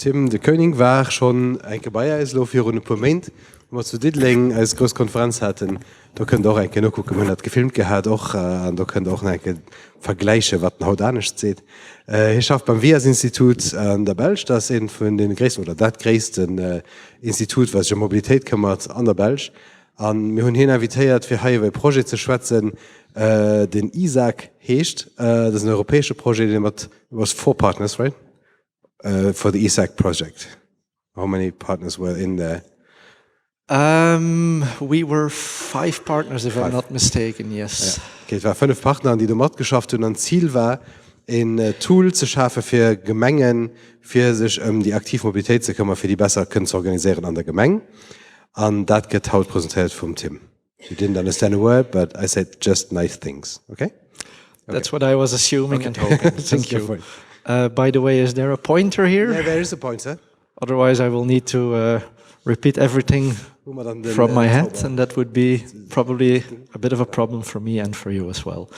Tim de Ceunynck war schon ein Bayerislo für ein paar Monate, wo wir zu Diddling als große Konferenz hatten. Da könnt ihr auch ein noch gucken, man hat gefilmt gehabt, auch, und da könnt ihr auch ein vergleichen, was man heute nicht sieht. Ich arbeite beim VIAS-Institut an der Belge, das ist von den größten, oder das größte Institut, was sich um Mobilität kümmert, an der Belge. Und wir haben ihn invitiert, für hier über ein Projekt zu schwätzen, den ISAC heißt. Das ist ein europäisches Projekt, das was 4 partners, right? For the ISAC project. How many partners were in there? We were 5 partners, if I'm not mistaken, yes. Ja. Okay, es waren 5 Partner, die dort geschafft haben. Und das Ziel war, ein Tool zu schaffen für Gemengen, für sich die Aktivmobilität zu kümmern, für die besser können zu organisieren an der Gemeng. Und das wird heute präsentiert vom Tim. You didn't understand a word, but I said just nice things. Okay? That's what I was assuming and hoping. Thank you. By the way, is there a pointer here? Yeah, there is a pointer. Otherwise, I will need to repeat everything from my head, and that would be probably a bit of a problem for me and for you as well.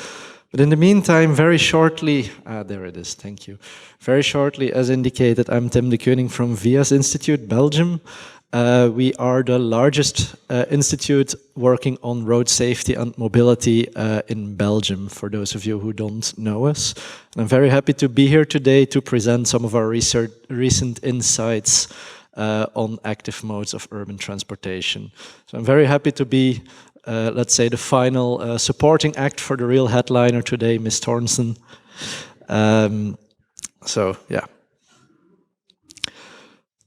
But in the meantime, very shortly, there it is, thank you. Very shortly, as indicated, I'm Tim de Ceunynck from VIAS Institute, Belgium. We are the largest institute working on road safety and mobility in Belgium, for those of you who don't know us. And I'm very happy to be here today to present some of our recent insights on active modes of urban transportation. So I'm very happy to be, let's say, the final supporting act for the real headliner today, Ms. Thornson. So, yeah.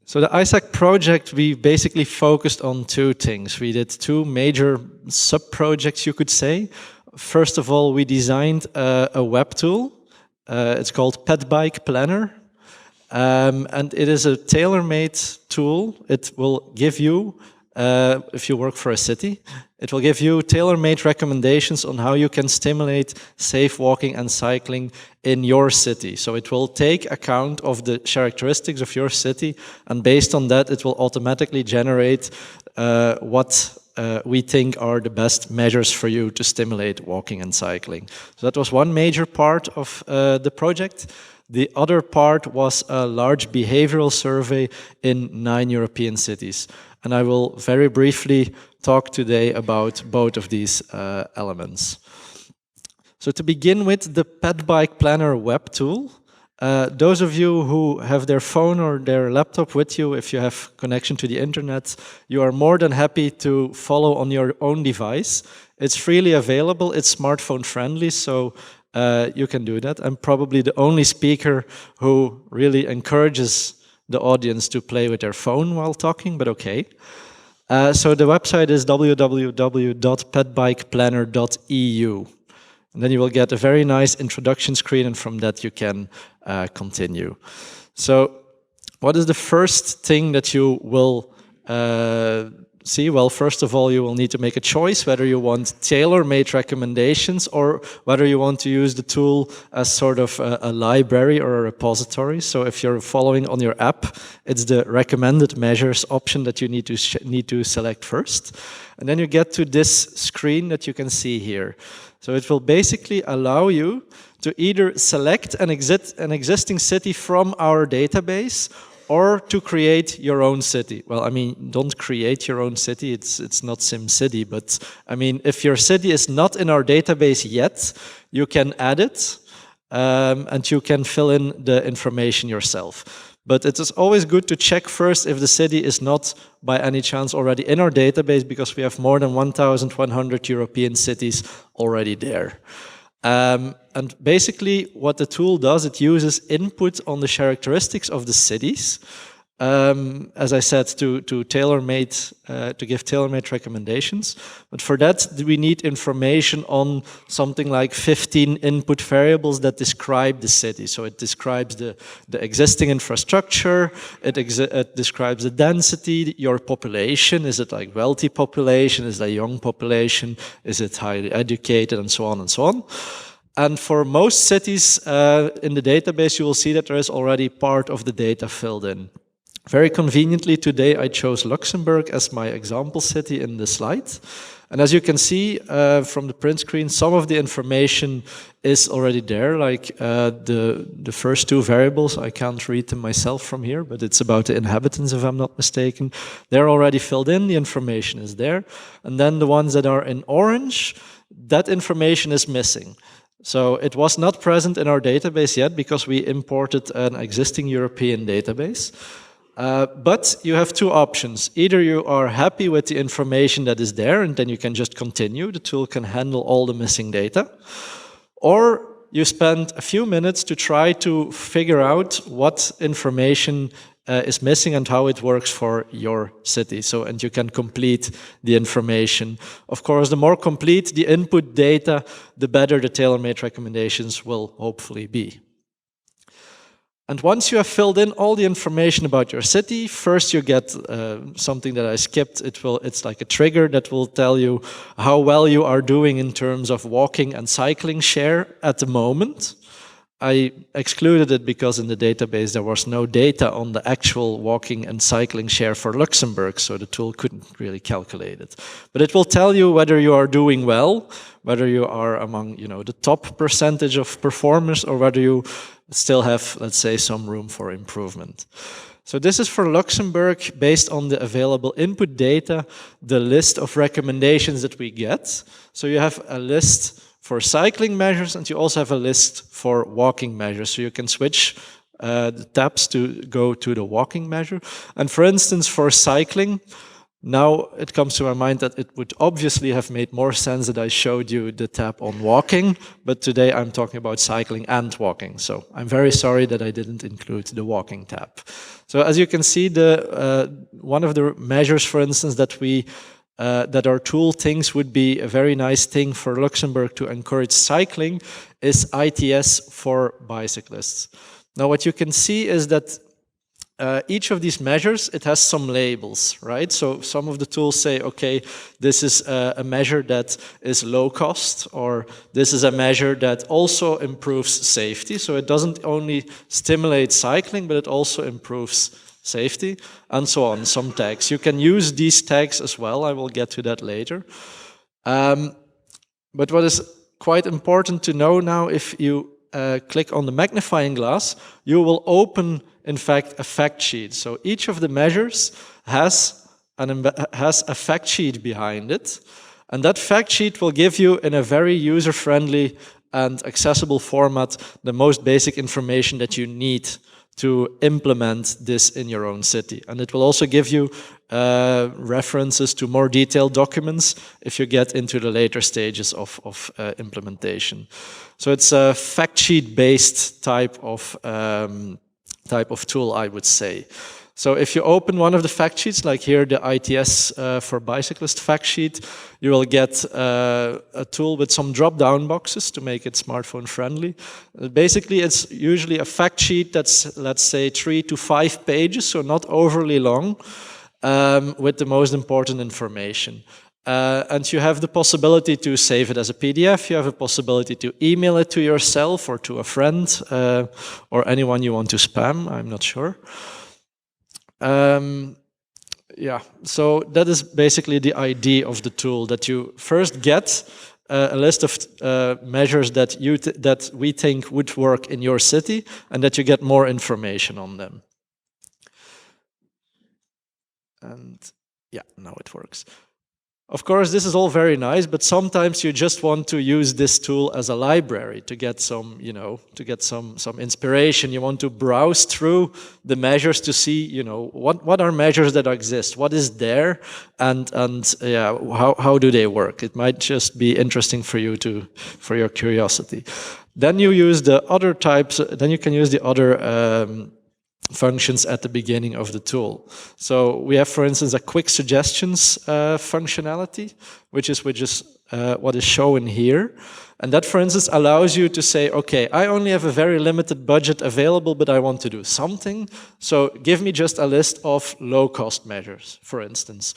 So the ISAC project, we basically focused on 2 things. We did 2 major sub-projects, you could say. First of all, we designed a web tool. It's called Pet Bike Planner. And it is a tailor-made tool. It will give you, if you work for a city, it will give you tailor-made recommendations on how you can stimulate safe walking and cycling in your city. So it will take account of the characteristics of your city, and based on that, it will automatically generate what we think are the best measures for you to stimulate walking and cycling. So that was one major part of the project. The other part was a large behavioral survey in 9 European cities. And I will very briefly talk today about both of these elements. So to begin with, the Pet Bike Planner web tool. Those of you who have their phone or their laptop with you, if you have connection to the internet, you are more than happy to follow on your own device. It's freely available, it's smartphone friendly, so you can do that. I'm probably the only speaker who really encourages the audience to play with their phone while talking, but okay. So the website is www.petbikeplanner.eu. And then you will get a very nice introduction screen, and from that you can continue. So what is the first thing that you will see? Well, first of all, you will need to make a choice whether you want tailor-made recommendations or whether you want to use the tool as sort of a library or a repository. So if you're following on your app, it's the recommended measures option that you need to select first. And then you get to this screen that you can see here. So it will basically allow you to either select an existing city from our database or to create your own city. Well, I mean, don't create your own city, it's not SimCity, but I mean, if your city is not in our database yet, you can add it and you can fill in the information yourself. But it is always good to check first if the city is not by any chance already in our database, because we have more than 1,100 European cities already there. And basically what the tool does, it uses input on the characteristics of the cities, as I said, to give tailor-made recommendations. But for that, we need information on something like 15 input variables that describe the city. So it describes the existing infrastructure, it describes the density, your population, is it like wealthy population, is it a young population, is it highly educated, and so on and so on. And for most cities in the database, you will see that there is already part of the data filled in. Very conveniently today I chose Luxembourg as my example city in the slide. And as you can see from the print screen, some of the information is already there, like the first two variables. I can't read them myself from here, but it's about the inhabitants, if I'm not mistaken. They're already filled in, the information is there. And then the ones that are in orange, that information is missing. So it was not present in our database yet because we imported an existing European database. But you have two options. Either you are happy with the information that is there and then you can just continue. The tool can handle all the missing data. Or you spend a few minutes to try to figure out what information is missing and how it works for your city. So, and you can complete the information. Of course, the more complete the input data, the better the tailor-made recommendations will hopefully be. And once you have filled in all the information about your city, first you get something that I skipped. It's like a trigger that will tell you how well you are doing in terms of walking and cycling share at the moment. I excluded it because in the database there was no data on the actual walking and cycling share for Luxembourg, so the tool couldn't really calculate it. But it will tell you whether you are doing well, whether you are among, the top percentage of performers, or whether you still have, let's say, some room for improvement. So this is for Luxembourg, based on the available input data, the list of recommendations that we get. So you have a list for cycling measures, and you also have a list for walking measures. So you can switch the tabs to go to the walking measure. And for instance, for cycling, now it comes to my mind that it would obviously have made more sense that I showed you the tab on walking, but today I'm talking about cycling and walking. So I'm very sorry that I didn't include the walking tab. So as you can see, one of the measures, for instance, that our tool thinks would be a very nice thing for Luxembourg to encourage cycling is ITS for bicyclists. Now what you can see is that each of these measures, it has some labels, right? So some of the tools say, okay, this is a measure that is low cost, or this is a measure that also improves safety. So it doesn't only stimulate cycling, but it also improves safety, and so on, some tags. You can use these tags as well. I will get to that later. But what is quite important to know now, if you click on the magnifying glass, you will open, in fact, a fact sheet. So each of the measures has a fact sheet behind it. And that fact sheet will give you, in a very user-friendly and accessible format, the most basic information that you need to implement this in your own city. And it will also give you references to more detailed documents if you get into the later stages of implementation. So it's a fact sheet based type of tool, I would say. So if you open one of the fact sheets, like here, the ITS for bicyclist fact sheet, you will get a tool with some drop-down boxes to make it smartphone friendly. Basically, it's usually a fact sheet that's, let's say, 3 to 5 pages, so not overly long, with the most important information. And you have the possibility to save it as a PDF. You have a possibility to email it to yourself or to a friend or anyone you want to spam, I'm not sure. Yeah, so that is basically the idea of the tool, that you first get a list of measures that we think would work in your city, and that you get more information on them. And yeah, now it works. Of course, this is all very nice, but sometimes you just want to use this tool as a library to get some, to get some inspiration. You want to browse through the measures to see, what are measures that exist, what is there, and yeah, how do they work? It might just be interesting for you for your curiosity. Then you use the other types. Then you can use the other functions at the beginning of the tool. So we have, for instance, a quick suggestions functionality, which is what is shown here. And that, for instance, allows you to say, okay, I only have a very limited budget available, but I want to do something. So give me just a list of low-cost measures, for instance.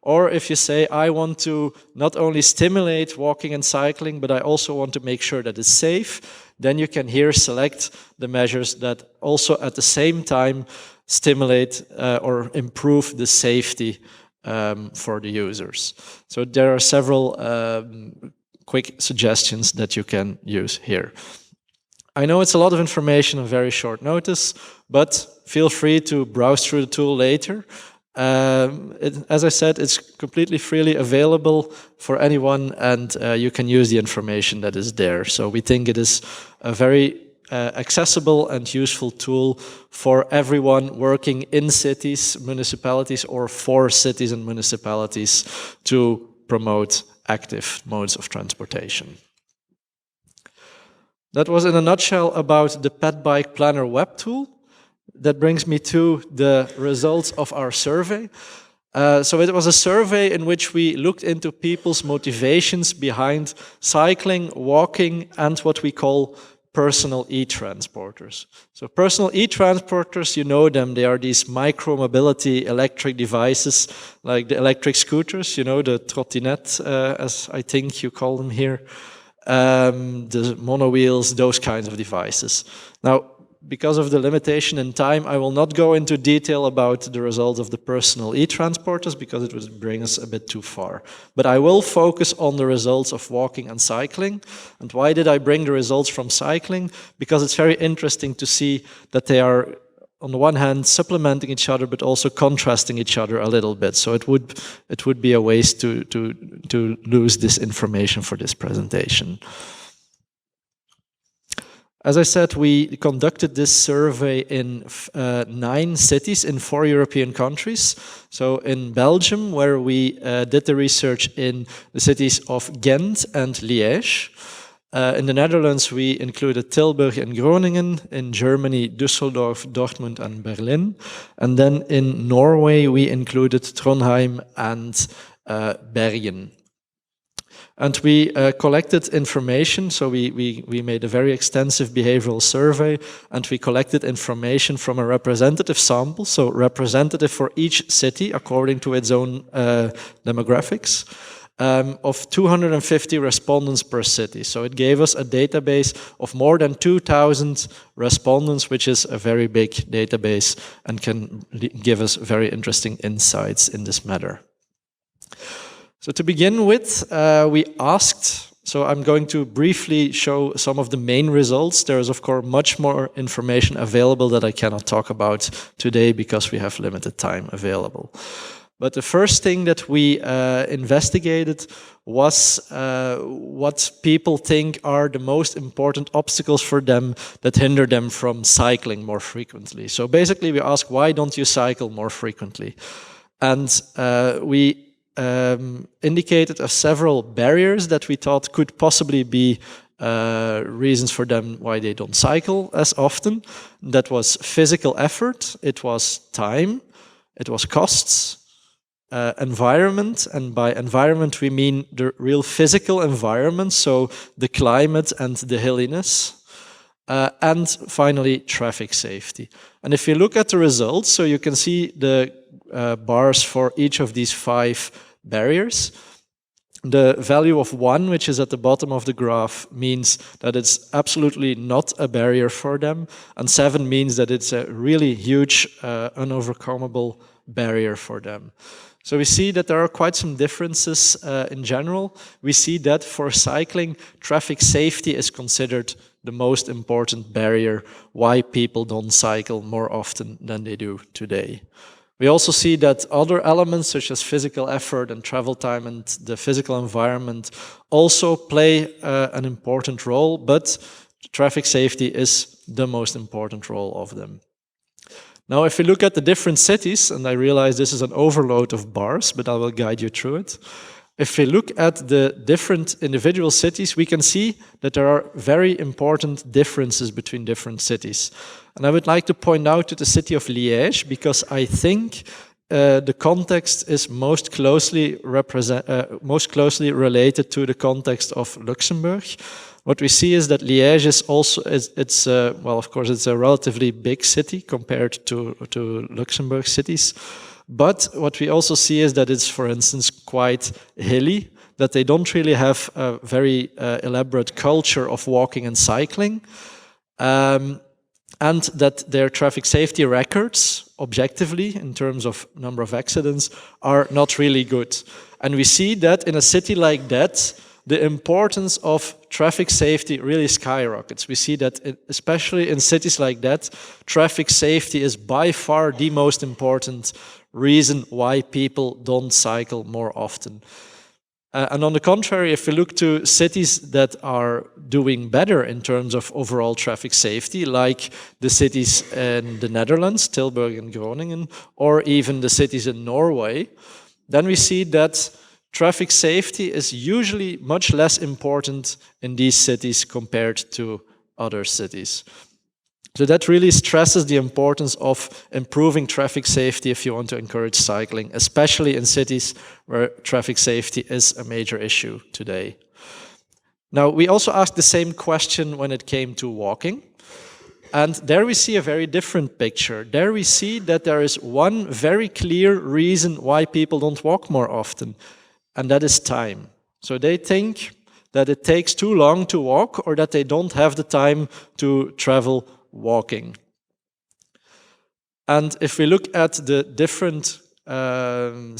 Or if you say, I want to not only stimulate walking and cycling, but I also want to make sure that it's safe, then you can here select the measures that also at the same time stimulate or improve the safety for the users. So there are several quick suggestions that you can use here. I know it's a lot of information on very short notice, but feel free to browse through the tool later. As I said, it's completely freely available for anyone, and you can use the information that is there. So we think it is a very accessible and useful tool for everyone working in cities, municipalities, or for cities and municipalities to promote active modes of transportation. That was in a nutshell about the Pet Bike Planner web tool. That brings me to the results of our survey. So it was a survey in which we looked into people's motivations behind cycling, walking, and what we call personal e-transporters. So personal e-transporters, you know them, they are these micro-mobility electric devices, like the electric scooters, you know, the trottinette, as I think you call them here, the monowheels, those kinds of devices. Now, because of the limitation in time, I will not go into detail about the results of the personal e-transporters because it would bring us a bit too far. But I will focus on the results of walking and cycling. And why did I bring the results from cycling? Because it's very interesting to see that they are, on the one hand, supplementing each other, but also contrasting each other a little bit. So it would be a waste to lose this information for this presentation. As I said, we conducted this survey in 9 cities in 4 European countries. So in Belgium, where we did the research in the cities of Ghent and Liège. In the Netherlands, we included Tilburg and Groningen. In Germany, Düsseldorf, Dortmund and Berlin. And then in Norway, we included Trondheim and Bergen. And we collected information, so we made a very extensive behavioral survey, and we collected information from a representative sample, so representative for each city according to its own demographics, of 250 respondents per city. So it gave us a database of more than 2,000 respondents, which is a very big database and can give us very interesting insights in this matter. So to begin with, we asked, so I'm going to briefly show some of the main results. There is, of course, much more information available that I cannot talk about today because we have limited time available. But the first thing that we investigated was what people think are the most important obstacles for them that hinder them from cycling more frequently. So basically we asked, why don't you cycle more frequently? And we indicated several barriers that we thought could possibly be reasons for them why they don't cycle as often. That was physical effort, it was time, it was costs, environment, and by environment we mean the real physical environment, so the climate and the hilliness. And finally, traffic safety. And if you look at the results, so you can see the bars for each of these 5 barriers. The value of 1, which is at the bottom of the graph, means that it's absolutely not a barrier for them. And 7 means that it's a really huge, unovercomable barrier for them. So we see that there are quite some differences in general. We see that for cycling, traffic safety is considered the most important barrier why people don't cycle more often than they do today. We also see that other elements such as physical effort and travel time and the physical environment also play an important role, but traffic safety is the most important role of them. Now, if we look at the different cities, and I realize this is an overload of bars, but I will guide you through it. If we look at the different individual cities, we can see that there are very important differences between different cities. And I would like to point out to the city of Liège, because I think the context is most closely related to the context of Luxembourg. What we see is that Liège is also, well, of course, it's a relatively big city compared to Luxembourg cities. But what we also see is that it's, for instance, quite hilly, that they don't really have a very elaborate culture of walking and cycling, and that their traffic safety records objectively, in terms of number of accidents, are not really good. And we see that in a city like that, the importance of traffic safety really skyrockets. We see that, especially in cities like that, traffic safety is by far the most important reason why people don't cycle more often. And on the contrary, if we look to cities that are doing better in terms of overall traffic safety, like the cities in the Netherlands, Tilburg and Groningen, or even the cities in Norway, then we see that traffic safety is usually much less important in these cities compared to other cities. So that really stresses the importance of improving traffic safety if you want to encourage cycling, especially in cities where traffic safety is a major issue today. Now, we also asked the same question when it came to walking. And there we see a very different picture. There we see that there is one very clear reason why people don't walk more often, and that is time. So they think that it takes too long to walk, or that they don't have the time to travel walking. And if we look at the different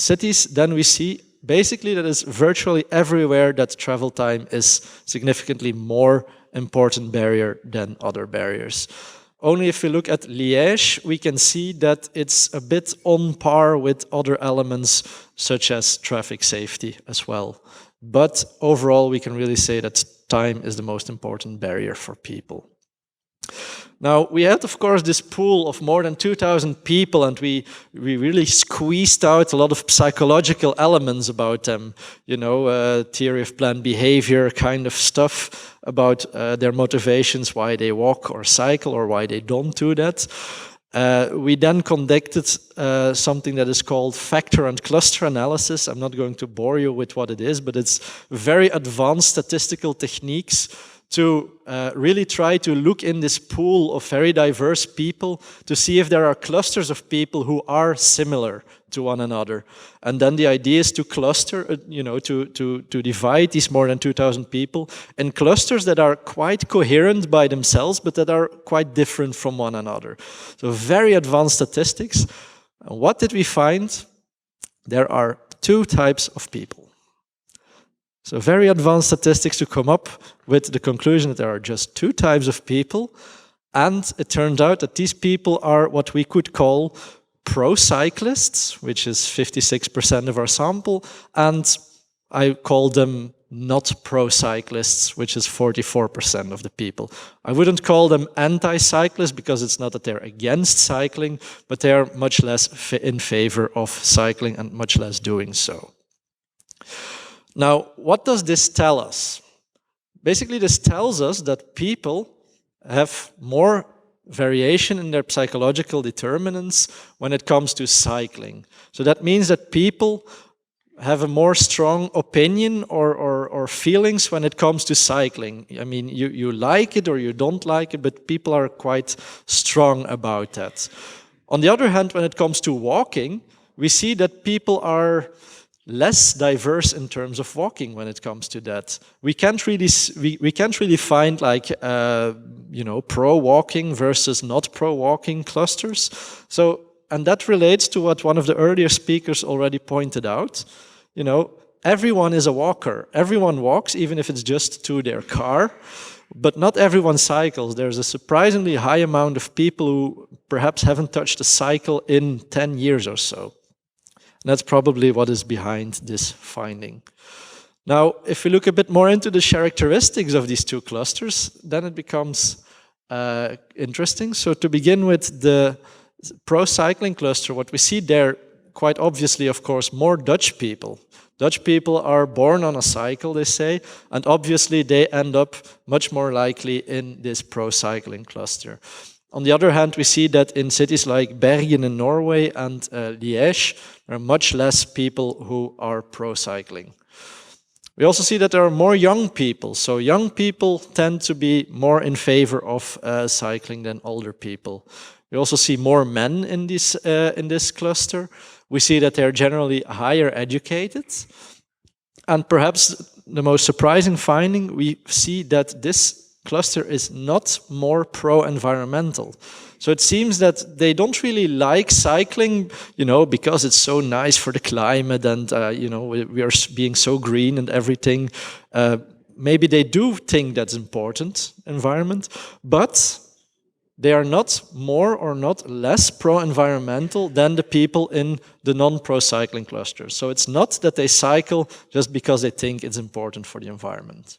cities, then we see basically that it's virtually everywhere that travel time is significantly more important barrier than other barriers. Only if we look at Liège, we can see that it's a bit on par with other elements such as traffic safety as well. But overall, we can really say that time is the most important barrier for people. Now, we had, of course, this pool of more than 2,000 people, and we really squeezed out a lot of psychological elements about them. You know, theory of planned behavior kind of stuff about their motivations, why they walk or cycle, or why they don't do that. We then conducted something that is called factor and cluster analysis. I'm not going to bore you with what it is, but it's very advanced statistical techniques to really try to look in this pool of very diverse people to see if there are clusters of people who are similar to one another. And then the idea is to cluster, you know, to divide these more than 2,000 people in clusters that are quite coherent by themselves, but that are quite different from one another. So very advanced statistics. And what did we find? There are two types of people. So very advanced statistics to come up with the conclusion that there are just two types of people. And it turned out that these people are what we could call pro-cyclists, which is 56% of our sample, and I call them not pro-cyclists, which is 44% of the people. I wouldn't call them anti-cyclists because it's not that they're against cycling, but they are much less in favor of cycling and much less doing so. Now, what does this tell us? Basically, this tells us that people have more variation in their psychological determinants when it comes to cycling. So that means that people have a more strong opinion or feelings when it comes to cycling. I mean, you like it or you don't like it, but people are quite strong about that. On the other hand, when it comes to walking, we see that people are less diverse in terms of walking when it comes to that. We can't really find like you know, pro-walking versus not pro-walking clusters. So, and that relates to what one of the earlier speakers already pointed out. You know, everyone is a walker. Everyone walks, even if it's just to their car. But not everyone cycles. There's a surprisingly high amount of people who perhaps haven't touched a cycle in 10 years or so. And that's probably what is behind this finding. Now, if we look a bit more into the characteristics of these two clusters, then it becomes interesting. So to begin with the pro-cycling cluster, what we see there, quite obviously, of course, more Dutch people. Dutch people are born on a cycle, they say, and obviously they end up much more likely in this pro-cycling cluster. On the other hand, we see that in cities like Bergen in Norway and Liège, there are much less people who are pro-cycling. We also see that there are more young people. So young people tend to be more in favor of cycling than older people. We also see more men in this cluster. We see that they're generally higher educated. And perhaps the most surprising finding, we see that this cluster is not more pro-environmental. So it seems that they don't really like cycling, because it's so nice for the climate and, we are being so green and everything. Maybe they do think that's important, environment, but they are not more or not less pro-environmental than the people in the non-pro cycling cluster. So it's not that they cycle just because they think it's important for the environment.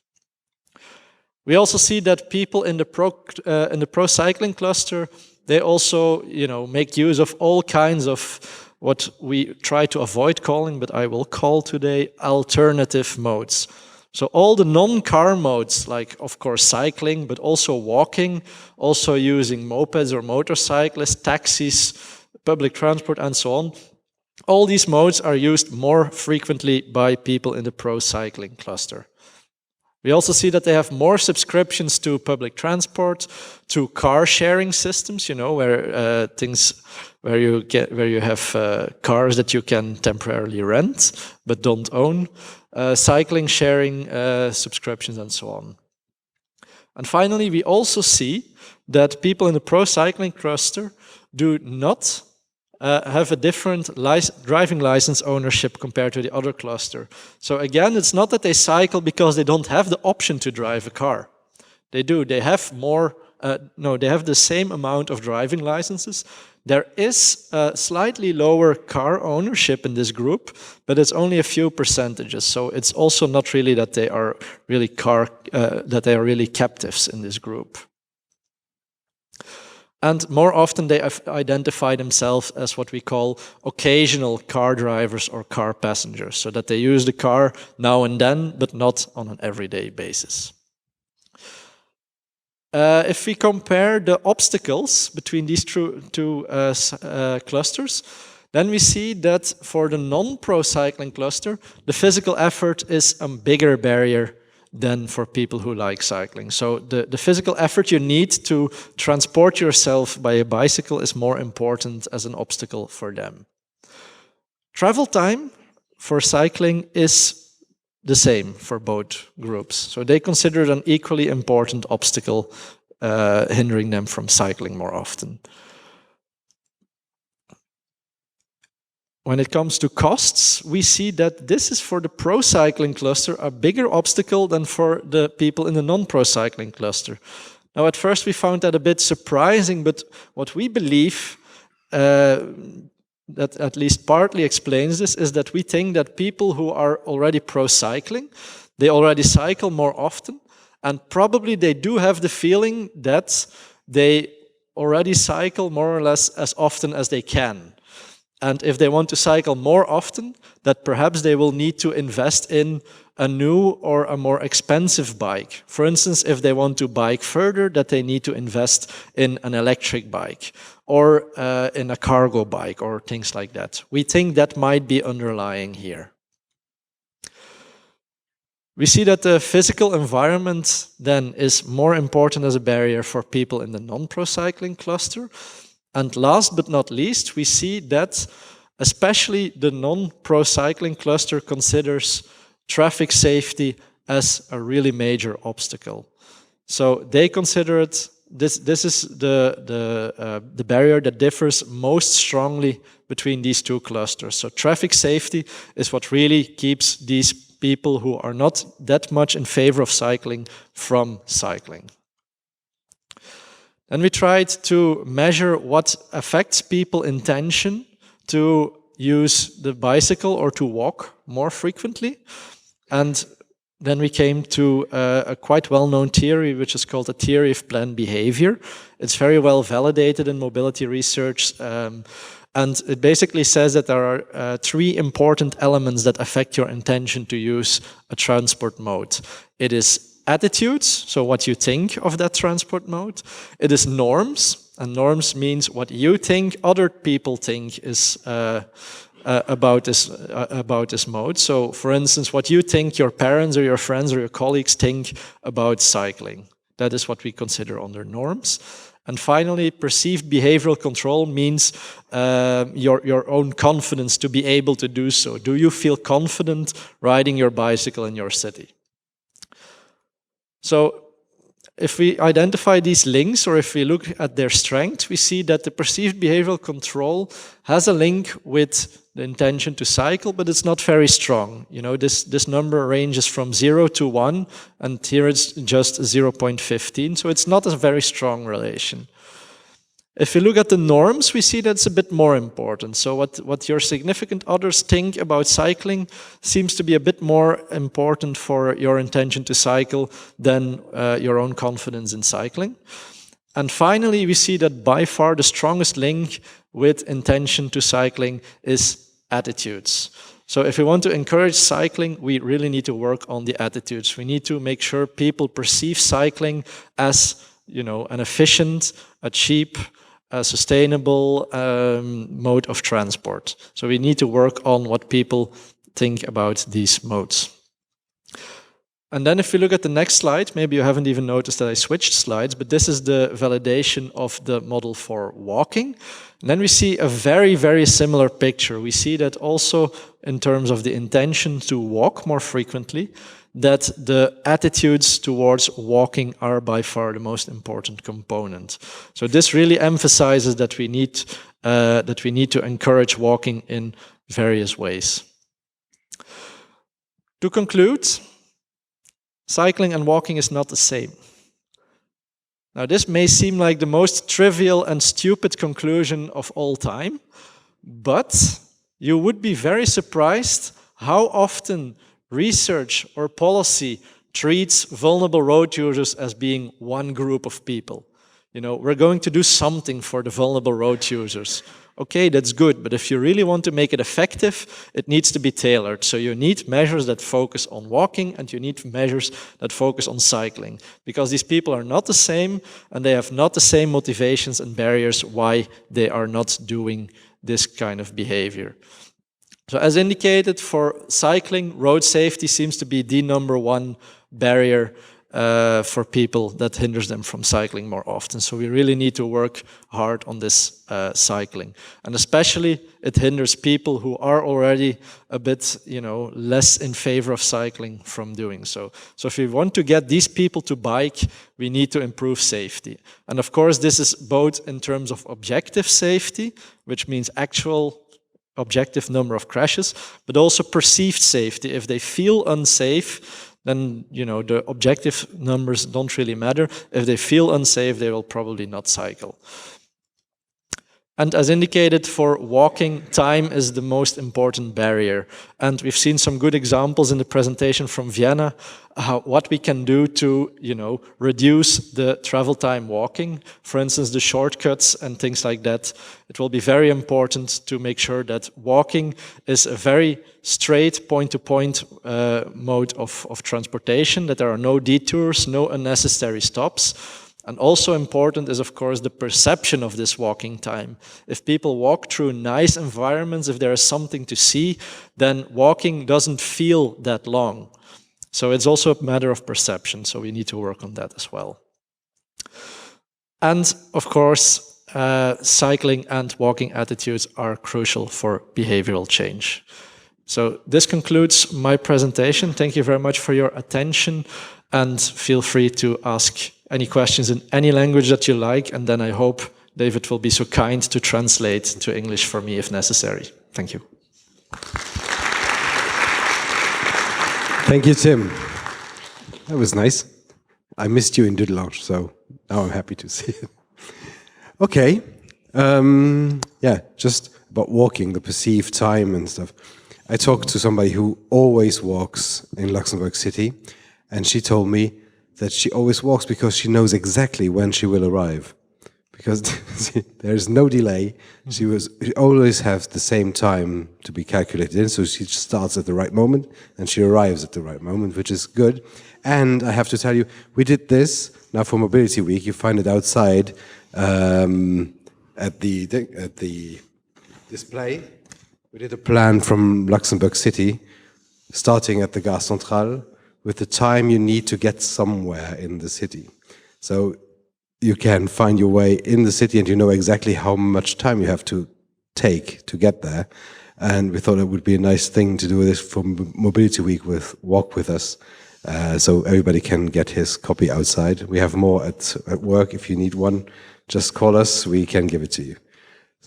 We also see that people in the pro cycling cluster, they also, make use of all kinds of what we try to avoid calling, but I will call today alternative modes. So all the non-car modes, like of course cycling, but also walking, also using mopeds or motorcyclists, taxis, public transport, and so on. All these modes are used more frequently by people in the pro cycling cluster. We also see that they have more subscriptions to public transport, to car sharing systems, where you have cars that you can temporarily rent but don't own, cycling sharing subscriptions, and so on. And finally, we also see that people in the pro cycling cluster do not have a different driving license ownership compared to the other cluster. So again, it's not that they cycle because they don't have the option to drive a car. They do. They have they have the same amount of driving licenses. There is a slightly lower car ownership in this group, but it's only a few percentages. So it's also not really that they are really captives in this group. And more often they identify themselves as what we call occasional car drivers or car passengers, so that they use the car now and then, but not on an everyday basis. If we compare the obstacles between these two clusters, then we see that for the non-pro cycling cluster, the physical effort is a bigger barrier than for people who like cycling. So the physical effort you need to transport yourself by a bicycle is more important as an obstacle for them. Travel time for cycling is the same for both groups. So they consider it an equally important obstacle, hindering them from cycling more often. When it comes to costs, we see that this is for the pro cycling cluster a bigger obstacle than for the people in the non-pro cycling cluster. Now, at first we found that a bit surprising, but what we believe that at least partly explains this is that we think that people who are already pro cycling, they already cycle more often, and probably they do have the feeling that they already cycle more or less as often as they can. And if they want to cycle more often, that perhaps they will need to invest in a new or a more expensive bike. For instance, if they want to bike further, that they need to invest in an electric bike or in a cargo bike or things like that. We think that might be underlying here. We see that the physical environment then is more important as a barrier for people in the non-pro cycling cluster. And last but not least, we see that especially the non-pro cycling cluster considers traffic safety as a really major obstacle. So they consider it, this is the barrier that differs most strongly between these two clusters. So traffic safety is what really keeps these people who are not that much in favor of cycling from cycling. And we tried to measure what affects people's intention to use the bicycle or to walk more frequently. And then we came to a quite well-known theory, which is called the theory of planned behavior. It's very well validated in mobility research. And it basically says that there are three important elements that affect your intention to use a transport mode. It is attitudes, so what you think of that transport mode. It is norms, and norms means what you think other people think is about this mode. So, for instance, what you think your parents or your friends or your colleagues think about cycling. That is what we consider under norms. And finally, perceived behavioral control means your own confidence to be able to do so. Do you feel confident riding your bicycle in your city? So if we identify these links, or if we look at their strength, we see that the perceived behavioral control has a link with the intention to cycle, but it's not very strong. You know, this number ranges from 0 to 1, and here it's just 0.15, so it's not a very strong relation. If we look at the norms, we see that's a bit more important. So what your significant others think about cycling seems to be a bit more important for your intention to cycle than your own confidence in cycling. And finally, we see that by far the strongest link with intention to cycling is attitudes. So if we want to encourage cycling, we really need to work on the attitudes. We need to make sure people perceive cycling as, you know, an efficient, a cheap, a sustainable mode of transport. So we need to work on what people think about these modes. And then if we look at the next slide, maybe you haven't even noticed that I switched slides, but this is the validation of the model for walking. And then we see a very, very similar picture. We see that also in terms of the intention to walk more frequently, that the attitudes towards walking are by far the most important component. So this really emphasizes that we need to encourage walking in various ways. To conclude, cycling and walking is not the same. Now this may seem like the most trivial and stupid conclusion of all time, but you would be very surprised how often research or policy treats vulnerable road users as being one group of people. You know, we're going to do something for the vulnerable road users. Okay, that's good, but if you really want to make it effective, it needs to be tailored. So you need measures that focus on walking, and you need measures that focus on cycling. Because these people are not the same, and they have not the same motivations and barriers why they are not doing this kind of behavior. So as indicated, for cycling, road safety seems to be the #1 barrier for people that hinders them from cycling more often. So we really need to work hard on this cycling. And especially it hinders people who are already a bit, you know, less in favor of cycling from doing so. So if we want to get these people to bike, we need to improve safety. And of course, this is both in terms of objective safety, which means actual objective number of crashes, but also perceived safety. If they feel unsafe, then, you know, the objective numbers don't really matter. If they feel unsafe, they will probably not cycle. And as indicated, for walking, time is the most important barrier. And we've seen some good examples in the presentation from Vienna, what we can do to, you know, reduce the travel time walking. For instance, the shortcuts and things like that. It will be very important to make sure that walking is a very straight point-to-point mode of transportation, that there are no detours, no unnecessary stops. And also important is, of course, the perception of this walking time. If people walk through nice environments, if there is something to see, then walking doesn't feel that long. So it's also a matter of perception, so we need to work on that as well. And, of course, cycling and walking attitudes are crucial for behavioral change. So this concludes my presentation. Thank you very much for your attention, and feel free to ask any questions in any language that you like, and then I hope David will be so kind to translate to English for me if necessary. Thank you. Thank you, Tim. That was nice. I missed you in Dudelange, so now I'm happy to see it. Okay. Yeah, just about walking, the perceived time and stuff. I talked to somebody who always walks in Luxembourg City, and she told me that she always walks because she knows exactly when she will arrive. Because there's no delay. She always has the same time to be calculated in, so she starts at the right moment and she arrives at the right moment, which is good. And I have to tell you, we did this now for Mobility Week. You find it outside at the display. We did a plan from Luxembourg City, starting at the Gare Centrale, with the time you need to get somewhere in the city. So you can find your way in the city and you know exactly how much time you have to take to get there. And we thought it would be a nice thing to do this for Mobility Week with Walk With Us. so everybody can get his copy outside. We have more at work. If you need one, just call us. We can give it to you.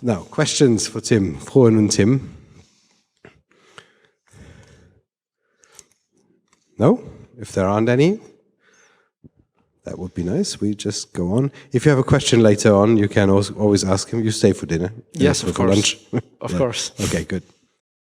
Now, questions for Tim. Frauen und Tim. No? If there aren't any, that would be nice. We just go on. If you have a question later on, you can always ask him. You stay for dinner. Yes, of course. Lunch. Of course. Okay, good.